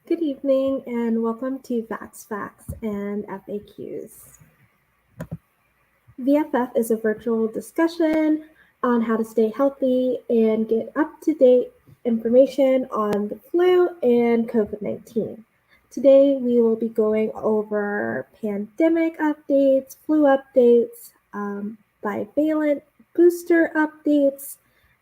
Good evening and welcome to Vax Facts and FAQs. VFF is a virtual discussion on how to stay healthy and get up-to-date information on the flu and COVID-19. Today we will be going over pandemic updates, flu updates, bivalent booster updates.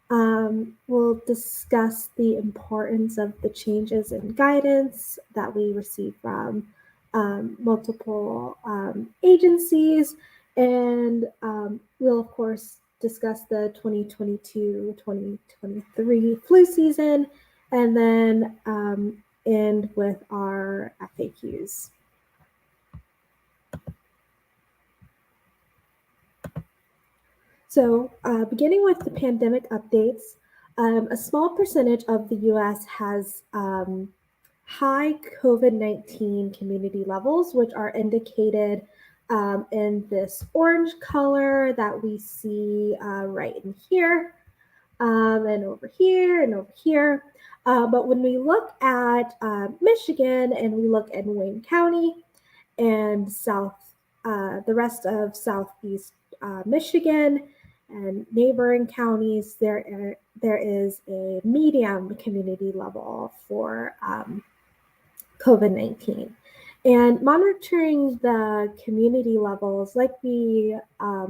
We'll discuss the importance of the changes in guidance that we receive from multiple agencies, and we'll, of course, discuss the 2022-2023 flu season, and then end with our FAQs. So, beginning with the pandemic updates, a small percentage of the US has high COVID-19 community levels, which are indicated in this orange color that we see right in here, and over here, and over here. But when we look at Michigan and we look at Wayne County and the rest of Southeast Michigan and neighboring counties, there is a medium community level for COVID-19. And monitoring the community levels, like we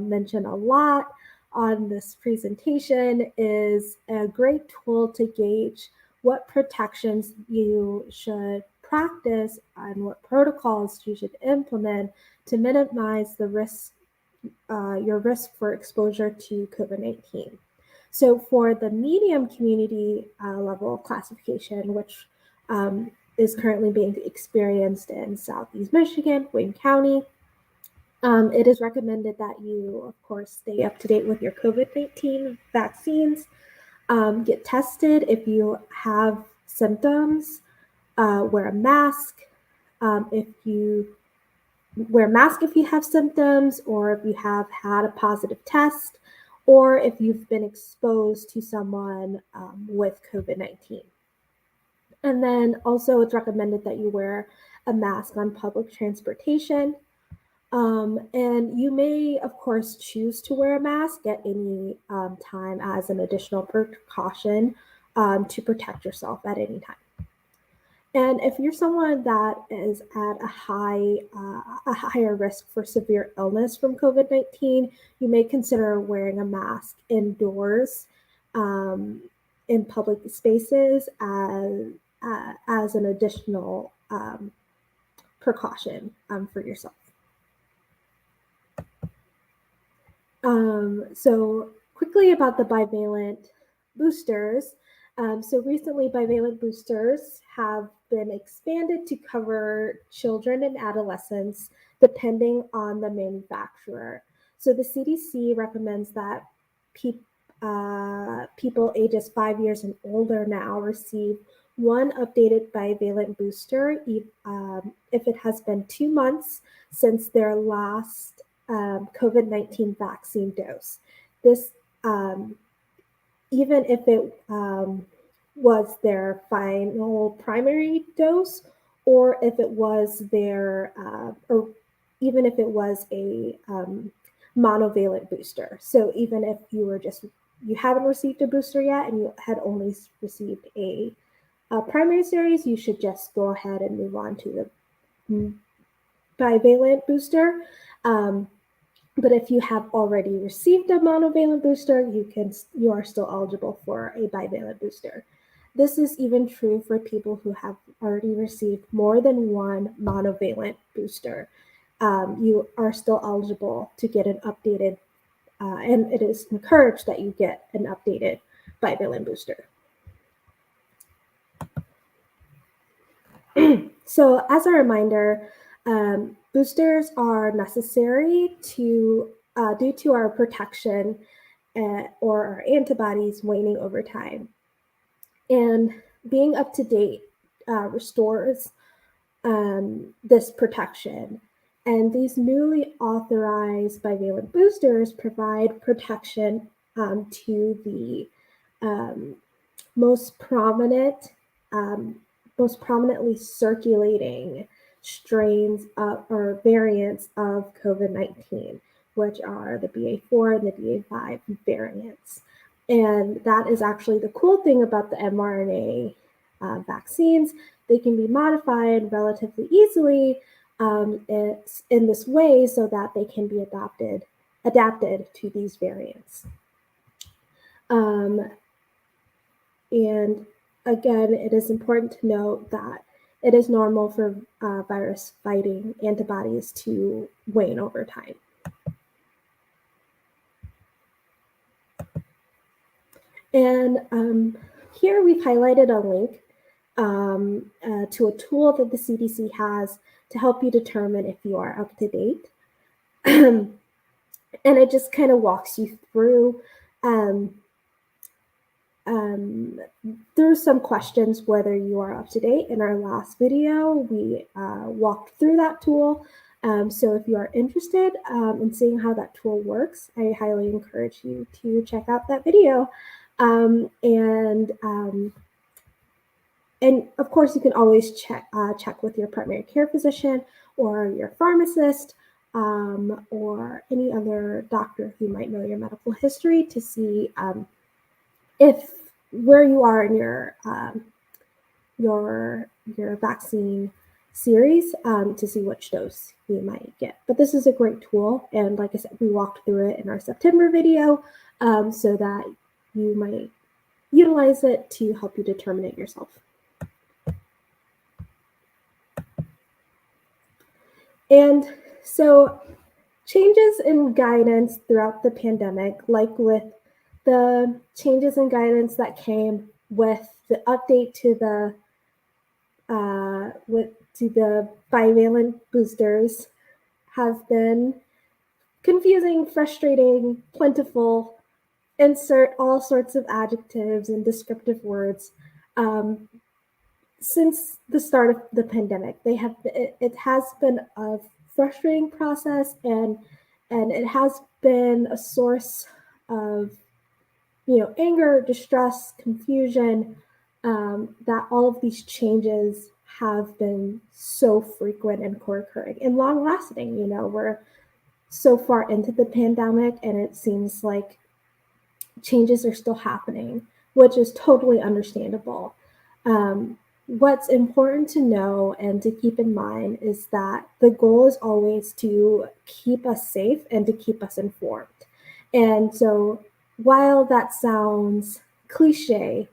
mentioned a lot on this presentation, is a great tool to gauge what protections you should practice and what protocols you should implement to minimize the risk, your risk for exposure to COVID-19. So for the medium community level classification, which is currently being experienced in Southeast Michigan, Wayne County, it is recommended that you, of course, stay up to date with your COVID-19 vaccines, get tested if you have symptoms, wear a mask if you have symptoms, or if you have had a positive test, or if you've been exposed to someone with COVID-19. And then also it's recommended that you wear a mask on public transportation. And you may, of course, choose to wear a mask at any time as an additional precaution to protect yourself at any time. And if you're someone that is at a higher risk for severe illness from COVID-19, you may consider wearing a mask indoors in public spaces as an additional precaution for yourself. So quickly about the bivalent boosters. So recently, bivalent boosters have been expanded to cover children and adolescents, depending on the manufacturer. So the CDC recommends that people ages 5 years and older now receive one updated bivalent booster if it has been 2 months since their last COVID-19 vaccine dose. This even if it was their final primary dose, or if it was or even if it was a monovalent booster. So even if you haven't received a booster yet and you had only received a primary series, you should just go ahead and move on to the bivalent booster. But if you have already received a monovalent booster, you are still eligible for a bivalent booster. This is even true for people who have already received more than one monovalent booster. You are still eligible to get an updated, and it is encouraged that you get an updated bivalent booster. So as a reminder, boosters are necessary due to our protection or our antibodies waning over time. And being up to date restores this protection. And these newly authorized bivalent boosters provide protection to the most prominent most prominently circulating strains or variants of COVID-19, which are the BA4 and the BA5 variants. And that is actually the cool thing about the mRNA vaccines. They can be modified relatively easily it's in this way so that they can be adapted to these variants. And again, it is important to note that it is normal for virus fighting antibodies to wane over time. And here we've highlighted a link to a tool that the CDC has to help you determine if you are up to date. And it just kind of walks you through some questions whether you are up to date. In our last video, we walked through that tool. So if you are interested in seeing how that tool works, I highly encourage you to check out that video. And of course, you can always check with your primary care physician or your pharmacist or any other doctor who might know your medical history to see if where you are in your vaccine series to see which dose you might get. But this is a great tool, and like I said, we walked through it in our September video so that you might utilize it to help you determine it yourself. And so changes in guidance throughout the pandemic, like with the changes in guidance that came with the update to the bivalent boosters, have been confusing, frustrating, plentiful, insert all sorts of adjectives and descriptive words. Since the start of the pandemic, it has been a frustrating process, and it has been a source of anger, distress, confusion, that all of these changes have been so frequent and co-occurring and long-lasting. We're so far into the pandemic, and it seems like changes are still happening, which is totally understandable. What's important to know and to keep in mind is that the goal is always to keep us safe and to keep us informed. And so while that sounds cliche,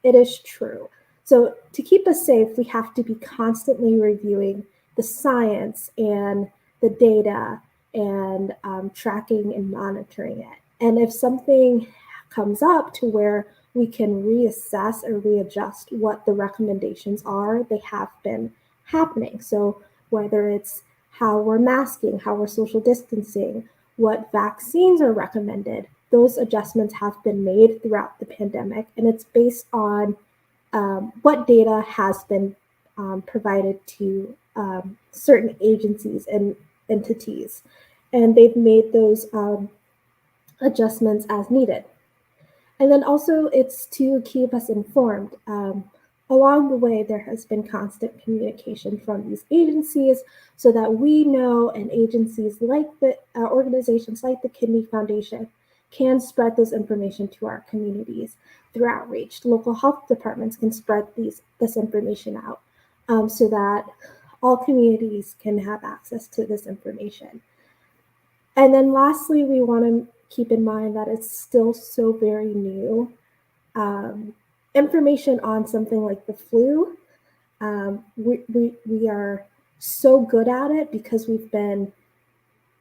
it is true. So to keep us safe, we have to be constantly reviewing the science and the data and tracking and monitoring it. And if something comes up to where we can reassess or readjust what the recommendations are, they have been happening. So whether it's how we're masking, how we're social distancing, what vaccines are recommended, those adjustments have been made throughout the pandemic, and it's based on what data has been provided to certain agencies and entities, and they've made those adjustments as needed. And then also it's to keep us informed. Along the way, there has been constant communication from these agencies so that we know, and agencies like the organizations like the Kidney Foundation can spread this information to our communities through outreach. Local health departments can spread this information out so that all communities can have access to this information. And then lastly, we want to keep in mind that it's still so very new. Information on something like the flu, we are so good at it because we've been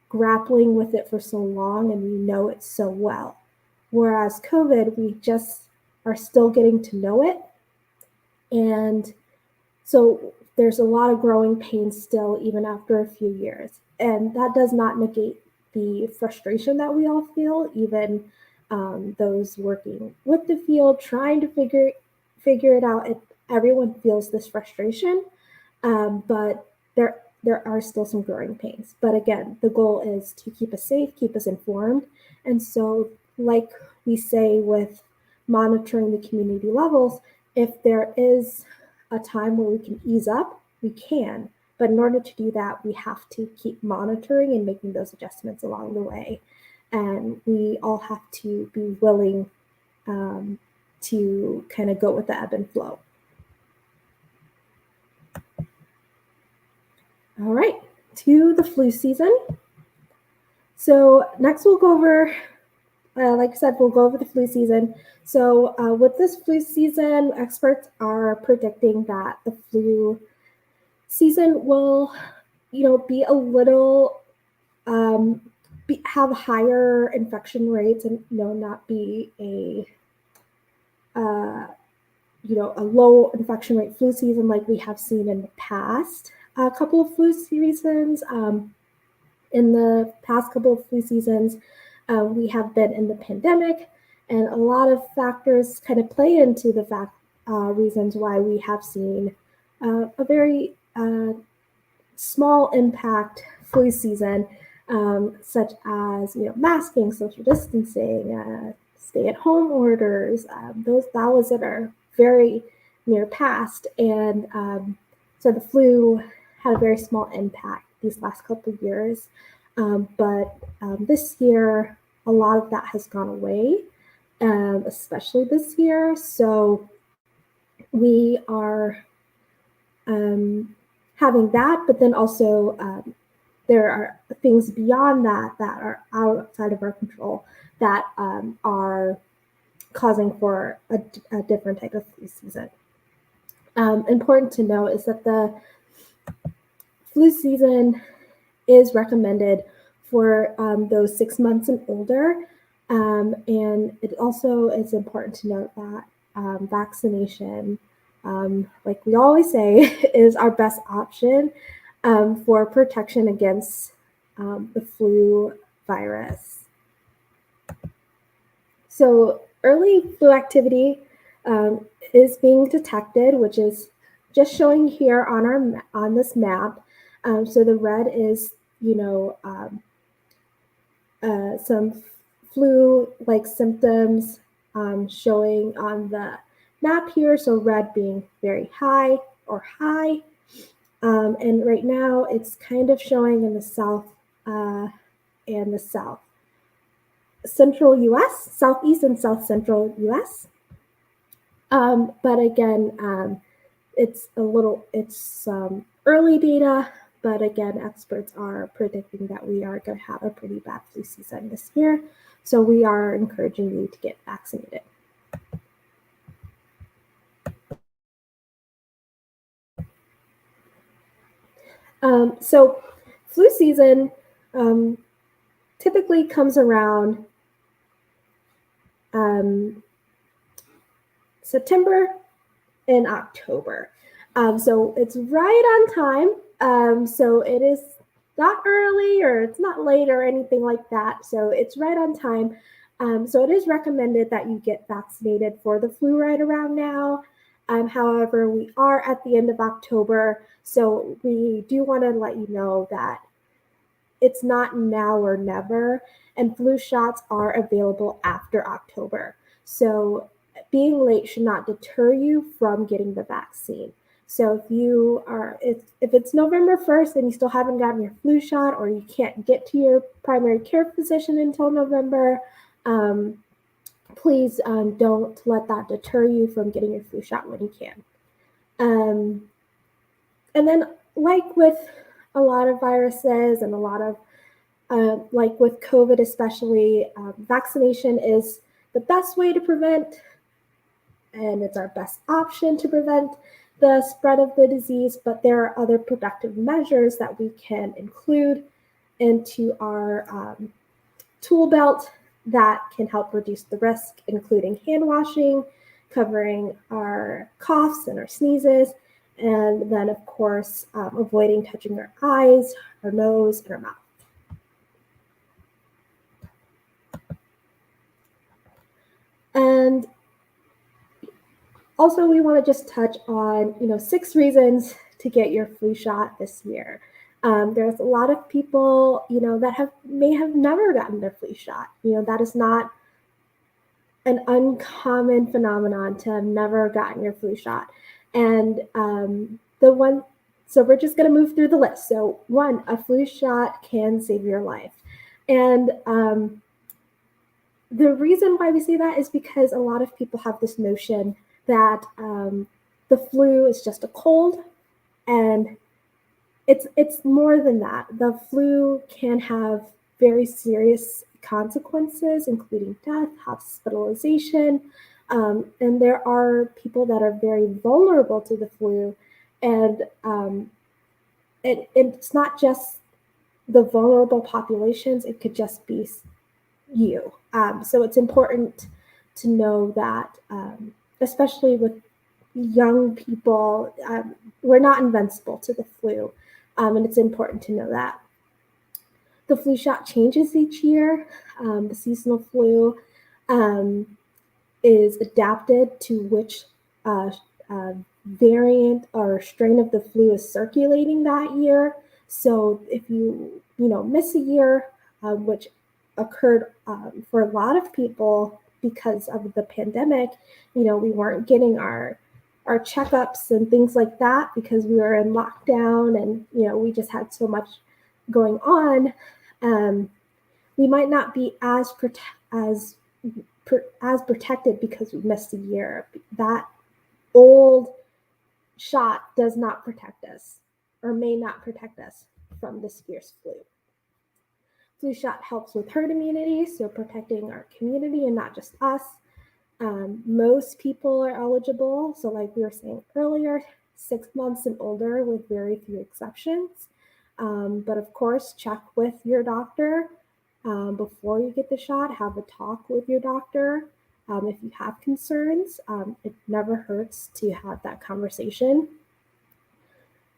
grappling with it for so long and we know it so well. Whereas COVID, we just are still getting to know it. And so there's a lot of growing pains still, even after a few years. And that does not negate the frustration that we all feel, even those working with the field, trying to figure it out. Everyone feels this frustration, but there are still some growing pains. But again, the goal is to keep us safe, keep us informed. And so, like we say with monitoring the community levels, if there is a time where we can ease up, we can. But in order to do that, we have to keep monitoring and making those adjustments along the way. And we all have to be willing to kind of go with the ebb and flow. All right, to the flu season. So next we'll go over, like I said, we'll go over the flu season. So with this flu season, experts are predicting that the flu season will, be a little, have higher infection rates and, not be a low infection rate flu season like we have seen in the past. A couple of flu seasons, in the past couple of flu seasons, we have been in the pandemic, and a lot of factors kind of play into the reasons why we have seen a very small impact flu season, such as masking, social distancing, stay-at-home orders. That was in our very near past, and so the flu had a very small impact these last couple of years. But this year, a lot of that has gone away, especially this year. So we are having that, but then also there are things beyond that are outside of our control that are causing for a different type of flu season. Important to note is that the flu season is recommended for those 6 months and older. And it also is important to note that vaccination, like we always say, is our best option for protection against the flu virus. So early flu activity is being detected, which is just showing here on this map. So the red is, some flu-like symptoms showing on the map here. So red being very high or high. And right now it's kind of showing in the south and the south central US, southeast and south central US. But again, it's early data, but again, experts are predicting that we are going to have a pretty bad flu season this year. So we are encouraging you to get vaccinated. So flu season typically comes around September and October. So it's right on time. So it is not early or it's not late or anything like that. So it's right on time. So it is recommended that you get vaccinated for the flu right around now. However, we are at the end of October, so we do want to let you know that it's not now or never, and flu shots are available after October. So being late should not deter you from getting the vaccine. So if it's November 1st and you still haven't gotten your flu shot, or you can't get to your primary care physician until November, please don't let that deter you from getting your flu shot when you can. And then, like with a lot of viruses and a lot of, like with COVID especially, vaccination is the best way to prevent, and it's our best option to prevent the spread of the disease, but there are other protective measures that we can include into our tool belt that can help reduce the risk, including hand washing, covering our coughs and our sneezes, and then, of course, avoiding touching our eyes, our nose, and our mouth. And also, we want to just touch on, 6 reasons to get your flu shot this year. There's a lot of people, that may have never gotten their flu shot. That is not an uncommon phenomenon to have never gotten your flu shot. And so we're just going to move through the list. So 1, a flu shot can save your life. And the reason why we say that is because a lot of people have this notion that the flu is just a cold, and it's more than that. The flu can have very serious consequences, including death, hospitalization, and there are people that are very vulnerable to the flu, and it's not just the vulnerable populations, it could just be you. So it's important to know that, especially with young people, we're not invincible to the flu, and it's important to know that. The flu shot changes each year. The seasonal flu is adapted to which variant or strain of the flu is circulating that year. So if you miss a year, which occurred for a lot of people because of the pandemic, we weren't getting our checkups and things like that because we were in lockdown, and we just had so much going on. We might not be as protected because we missed a year. That old shot does not protect us, or may not protect us from this year's flu. Flu shot helps with herd immunity, so protecting our community and not just us. Most people are eligible, so like we were saying earlier, 6 months and older with very few exceptions. But of course, check with your doctor before you get the shot. Have a talk with your doctor. If you have concerns, it never hurts to have that conversation.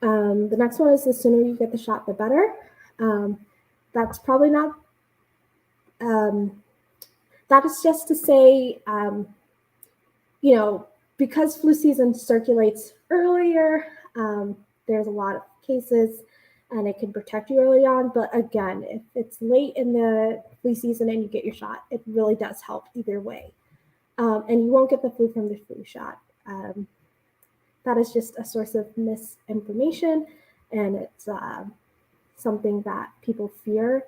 The next one is the sooner you get the shot, the better. That's probably not, that is just to say, because flu season circulates earlier, there's a lot of cases and it can protect you early on. But again, if it's late in the flu season and you get your shot, it really does help either way. And you won't get the flu from the flu shot. That is just a source of misinformation, and it's something that people fear.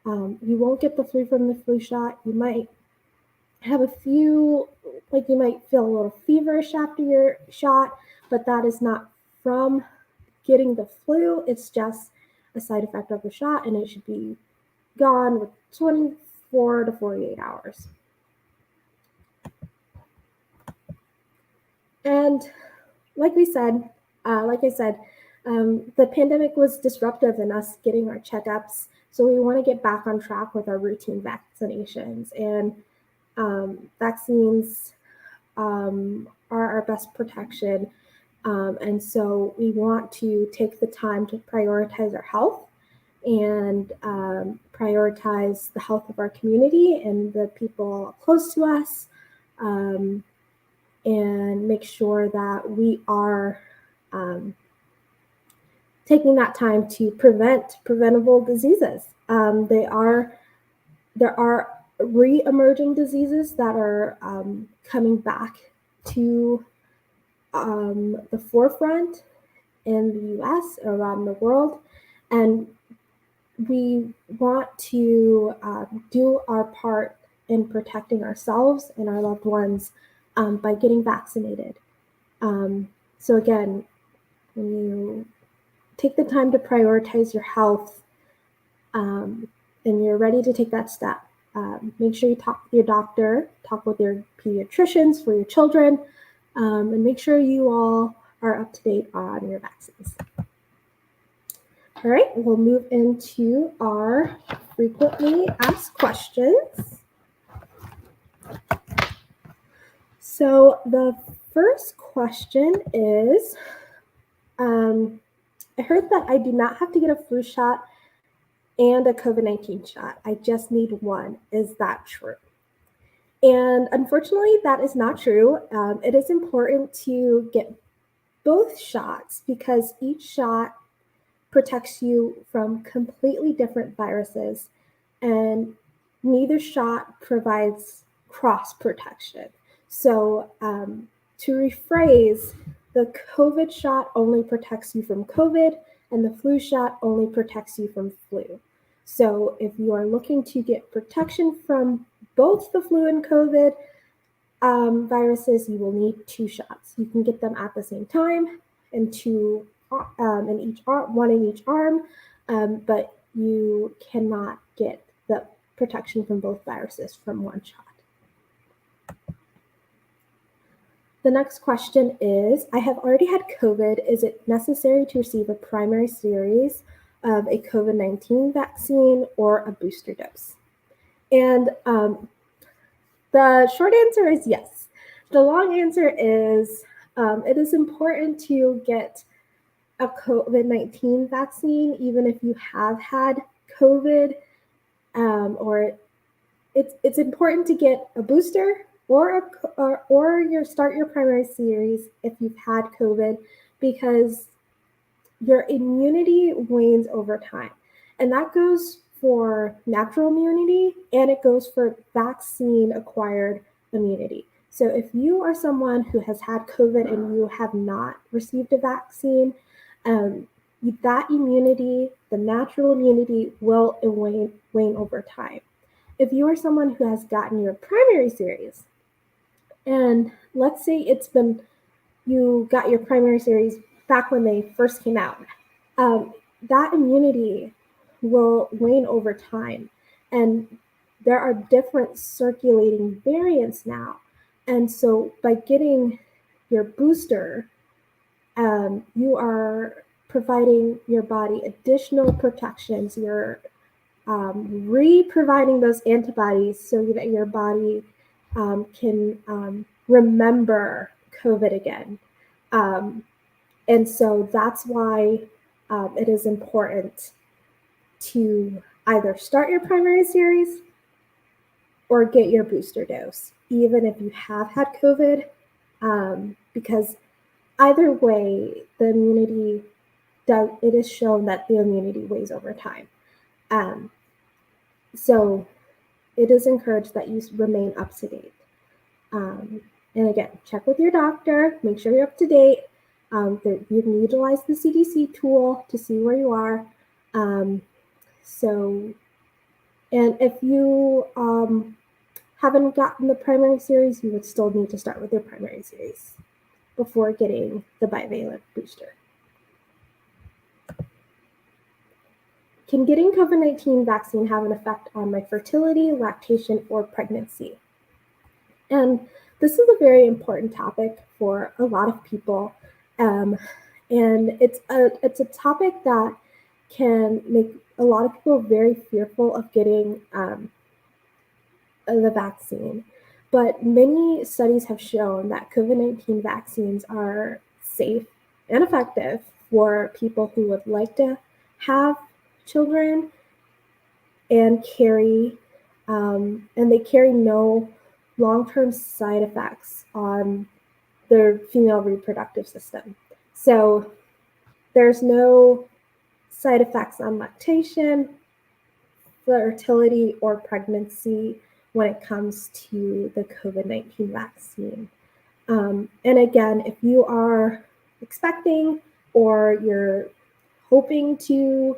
You won't get the flu from the flu shot. You might have you might feel a little feverish after your shot, but that is not from getting the flu. It's just a side effect of the shot, and it should be gone with 24 to 48 hours. And like I said, the pandemic was disruptive in us getting our checkups. So we want to get back on track with our routine vaccinations. And vaccines are our best protection. And so we want to take the time to prioritize our health and prioritize the health of our community and the people close to us. And make sure that we are taking that time to prevent preventable diseases. There are re-emerging diseases that are coming back to the forefront in the US, around the world, and we want to do our part in protecting ourselves and our loved ones by getting vaccinated. So again, when you take the time to prioritize your health and you're ready to take that step, make sure you talk with your doctor, talk with your pediatricians for your children, and make sure you all are up to date on your vaccines. All right, we'll move into our frequently asked questions. So the first question is, I heard that I do not have to get a flu shot and a COVID-19 shot. I just need one. Is that true? And unfortunately, that is not true. It is important to get both shots because each shot protects you from completely different viruses, and neither shot provides cross protection. So to rephrase, The COVID shot only protects you from COVID, and the flu shot only protects you from flu. So if you are looking to get protection from both the flu and COVID viruses, you will need 2 shots. You can get them at the same time, and in each arm, one in each arm, but you cannot get the protection from both viruses from one shot. The next question is, I have already had COVID. Is it necessary to receive a primary series of a COVID-19 vaccine or a booster dose? And the short answer is yes. The long answer is it is important to get a COVID-19 vaccine, even if you have had COVID, or it's important to get a booster or start your primary series if you've had COVID, because your immunity wanes over time. And that goes for natural immunity and it goes for vaccine acquired immunity. So if you are someone who has had COVID and you have not received a vaccine, that immunity, the natural immunity, will wane over time. If you are someone who has gotten your primary series, and let's say you got your primary series back when they first came out, that immunity will wane over time. And there are different circulating variants now. And so by getting your booster, you are providing your body additional protections. You're re-providing those antibodies so that your body can remember COVID again. And so that's why it is important to either start your primary series or get your booster dose, even if you have had COVID, because either way, the immunity it is shown that the immunity wanes over time. So it is encouraged that you remain up to date. And again, check with your doctor, make sure you're up to date. You can utilize the CDC tool to see where you are. And if you haven't gotten the primary series, you would still need to start with your primary series before getting the bivalent booster. Can getting COVID-19 vaccine have an effect on my fertility, lactation, or pregnancy? And this is a very important topic for a lot of people. And it's a topic that can make a lot of people very fearful of getting the vaccine. But many studies have shown that COVID-19 vaccines are safe and effective for people who would like to have children and they carry no long-term side effects on their female reproductive system. So there's no side effects on lactation, fertility, or pregnancy when it comes to the COVID-19 vaccine. And again, if you are expecting or you're hoping to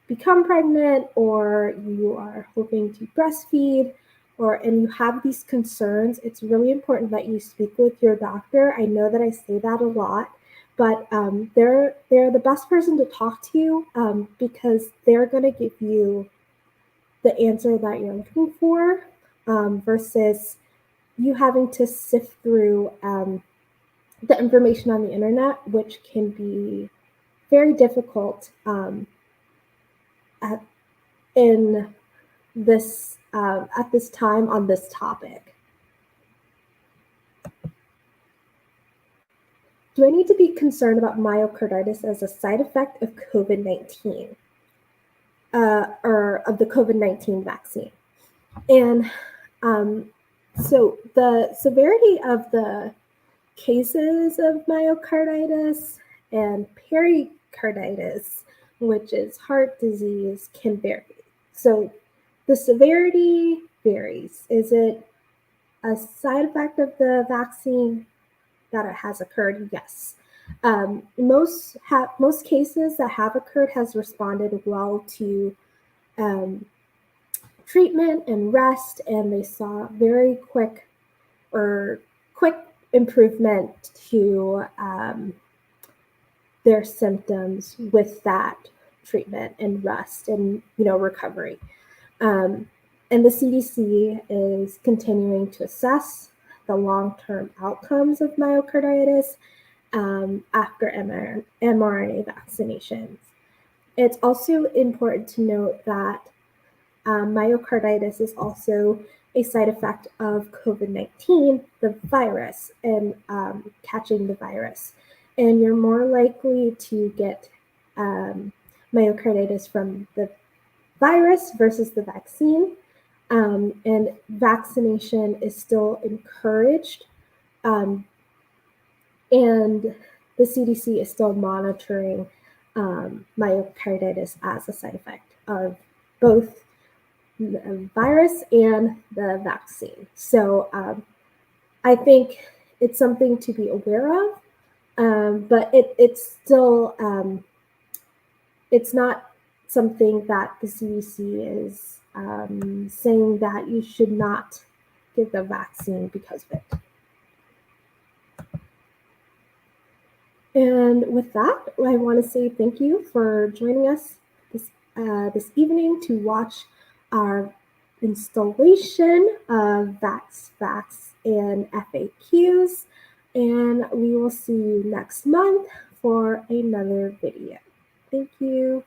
become pregnant, or you are hoping to breastfeed, and you have these concerns, it's really important that you speak with your doctor. I know that I say that a lot, but they're the best person to talk to because they're going to give you the answer that you're looking for versus you having to sift through the information on the internet, which can be very difficult at this time on this topic. Do I need to be concerned about myocarditis as a side effect of COVID-19 or of the COVID-19 vaccine? And so the severity of the cases of myocarditis and pericarditis, which is heart disease, can vary. So the severity varies. Is it a side effect of the vaccine? that it has occurred? Yes. Most cases that have occurred has responded well to treatment and rest, and they saw very quick improvement to their symptoms with that treatment and rest and recovery. And the CDC is continuing to assess the long-term outcomes of myocarditis after mRNA vaccinations. It's also important to note that myocarditis is also a side effect of COVID-19, the virus, and catching the virus. And you're more likely to get myocarditis from the virus versus the vaccine. And vaccination is still encouraged. And the CDC is still monitoring myocarditis as a side effect of both the virus and the vaccine. So I think it's something to be aware of, but it's still, it's not something that the CDC is saying that you should not get the vaccine because of it. And with that, I want to say thank you for joining us this evening to watch our installation of Vax Facts and FAQs. And we will see you next month for another video. Thank you.